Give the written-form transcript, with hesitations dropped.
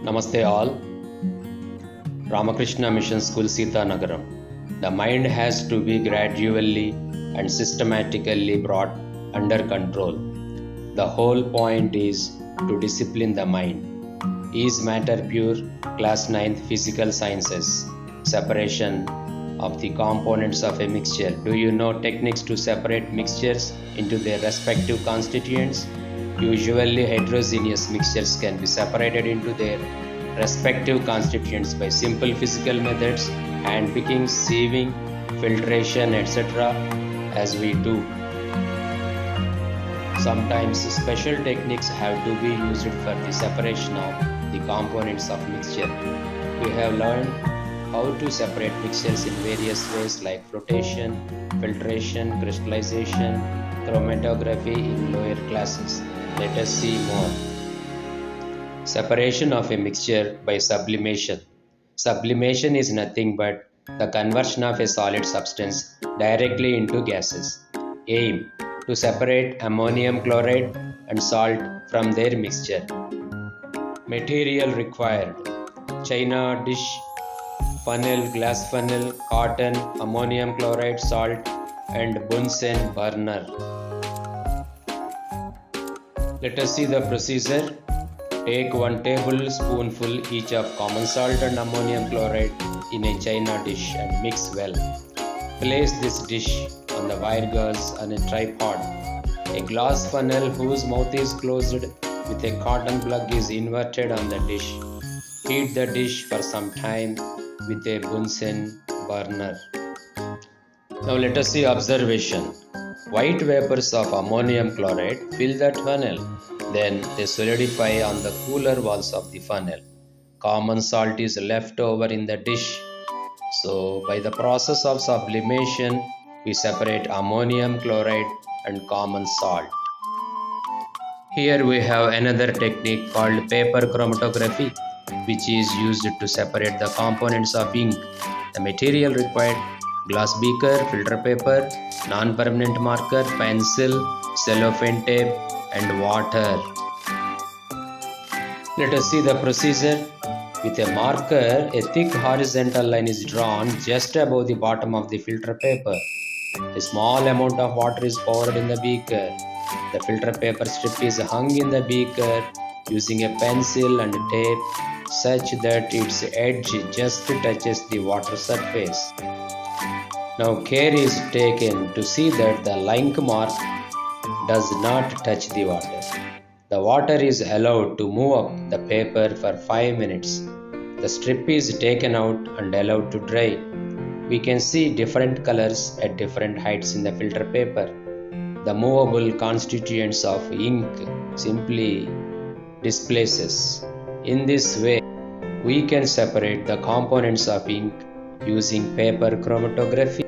Namaste all. Ramakrishna Mission School Sita Nagaram. The mind has to be gradually and systematically brought under control. The whole point is to discipline the mind. Is matter pure? Class 9th Physical Sciences. Separation of the components of a mixture. Do you know techniques to separate mixtures into their respective constituents? Usually heterogeneous mixtures can be separated into their respective constituents by simple physical methods, hand picking, sieving, filtration, etc. as we do. Sometimes special techniques have to be used for the separation of the components of mixture. We have learned how to separate mixtures in various ways like flotation, filtration, crystallization, chromatography in lower classes. Let us see more. Separation of a mixture by sublimation. Sublimation is nothing but the conversion of a solid substance directly into gases. Aim: to separate ammonium chloride and salt from their mixture. Material required: china dish, funnel, glass funnel, cotton, ammonium chloride, salt, and Bunsen burner. Let us see the procedure. Take 1 tablespoonful each of common salt and ammonium chloride in a china dish and mix well. Place this dish on the wire gauze on a tripod. A glass funnel whose mouth is closed with a cotton plug is inverted on the dish. Heat the dish for some time with a Bunsen burner. Now let us see observation. White vapors of ammonium chloride fill that funnel. Then they solidify on the cooler walls of the funnel. Common salt is left over in the dish. So by the process of sublimation, we separate ammonium chloride and common salt. Here we have another technique called paper chromatography, which is used to separate the components of ink. The material required: glass beaker, filter paper, non-permanent marker, pencil, cellophane tape, and water. Let us see the procedure. With a marker, a thick horizontal line is drawn just above the bottom of the filter paper. A small amount of water is poured in the beaker. The filter paper strip is hung in the beaker using a pencil and tape such that its edge just touches the water surface. Now care is taken to see that the line mark does not touch the water. The water is allowed to move up the paper for 5 minutes. The strip is taken out and allowed to dry. We can see different colors at different heights in the filter paper. The movable constituents of ink simply displaces. In this way, we can separate the components of ink using paper chromatography.